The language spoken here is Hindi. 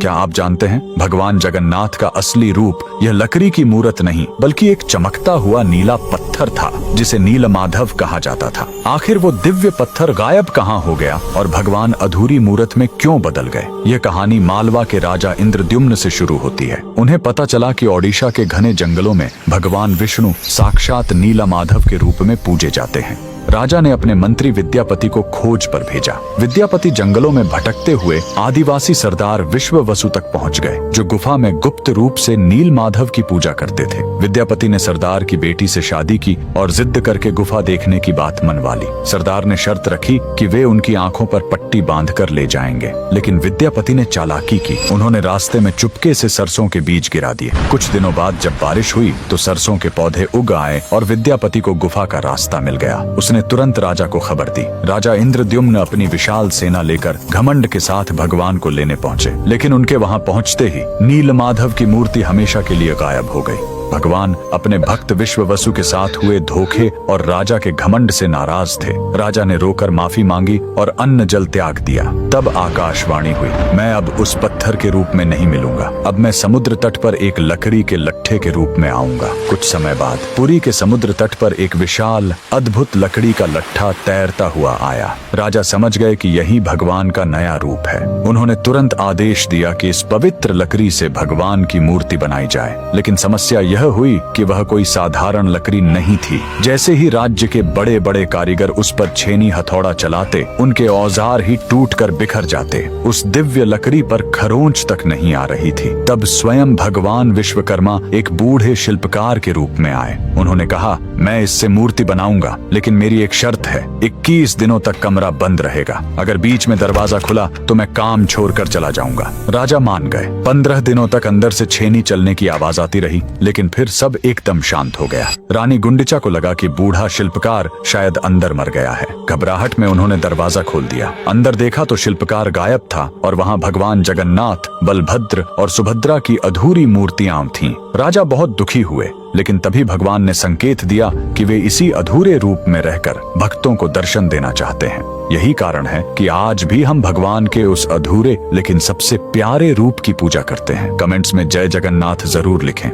क्या आप जानते हैं भगवान जगन्नाथ का असली रूप यह लकड़ी की मूरत नहीं बल्कि एक चमकता हुआ नीला पत्थर था जिसे नीलमाधव कहा जाता था। आखिर वो दिव्य पत्थर गायब कहाँ हो गया और भगवान अधूरी मूरत में क्यों बदल गए? यह कहानी मालवा के राजा इंद्रद्युम्न से शुरू होती है। उन्हें पता चला कि ओडिशा के घने जंगलों में भगवान विष्णु साक्षात नीलमाधव के रूप में पूजे जाते हैं। राजा ने अपने मंत्री विद्यापति को खोज पर भेजा। विद्यापति जंगलों में भटकते हुए आदिवासी सरदार विश्ववसु तक पहुंच गए, जो गुफा में गुप्त रूप से नीलमाधव की पूजा करते थे। विद्यापति ने सरदार की बेटी से शादी की और जिद करके गुफा देखने की बात मनवा ली। सरदार ने शर्त रखी कि वे उनकी आंखों पर पट्टी बांधकर ले जाएंगे, लेकिन विद्यापति ने चालाकी की। उन्होंने रास्ते में चुपके से सरसों के बीज गिरा दिए। कुछ दिनों बाद जब बारिश हुई तो सरसों के पौधे उग आए और विद्यापति को गुफा का रास्ता मिल गया। उसने तुरंत राजा को खबर दी। राजा इंद्रद्युम्न अपनी विशाल सेना लेकर घमंड के साथ भगवान को लेने पहुंचे, लेकिन उनके वहां पहुंचते ही नीलमाधव की मूर्ति हमेशा के लिए गायब हो गई। भगवान अपने भक्त विश्ववसु के साथ हुए धोखे और राजा के घमंड से नाराज थे। राजा ने रोकर माफी मांगी और अन्न जल त्याग दिया। तब आकाशवाणी हुई, मैं अब उस पत्थर के रूप में नहीं मिलूंगा, अब मैं समुद्र तट पर एक लकड़ी के लट्ठे के रूप में आऊंगा। कुछ समय बाद पुरी के समुद्र तट पर एक विशाल अद्भुत लकड़ी का लट्ठा तैरता हुआ आया। राजा समझ गए कि यही भगवान का नया रूप है। उन्होंने तुरंत आदेश दिया कि इस पवित्र लकड़ी से भगवान की मूर्ति बनाई जाए, लेकिन समस्या यह हुई कि वह कोई साधारण लकड़ी नहीं थी। जैसे ही राज्य के बड़े बड़े कारीगर उस पर छेनी हथौड़ा चलाते, उनके औजार ही टूटकर बिखर जाते। उस दिव्य लकड़ी पर खरोंच तक नहीं आ रही थी। तब स्वयं भगवान विश्वकर्मा एक बूढ़े शिल्पकार के रूप में आए। उन्होंने कहा, मैं इससे मूर्ति बनाऊंगा, लेकिन मेरी एक शर्त है, 21 दिनों तक कमरा बंद रहेगा। अगर बीच में दरवाजा खुला तो मैं काम छोड़कर चला जाऊंगा। राजा मान गए। 15 दिनों तक अंदर से छेनी चलने की आवाज आती रही, लेकिन फिर सब एकदम शांत हो गया। रानी गुंडिचा को लगा कि बूढ़ा शिल्पकार शायद अंदर मर गया है। घबराहट में उन्होंने दरवाजा खोल दिया। अंदर देखा तो शिल्पकार गायब था और वहां भगवान जगन्नाथ, बलभद्र और सुभद्रा की अधूरी मूर्तियां थीं। राजा बहुत दुखी हुए, लेकिन तभी भगवान ने संकेत दिया कि वे इसी अधूरे रूप में रहकर भक्तों को दर्शन देना चाहते हैं। यही कारण है कि आज भी हम भगवान के उस अधूरे लेकिन सबसे प्यारे रूप की पूजा करते हैं। कमेंट्स में जय जगन्नाथ जरूर लिखें।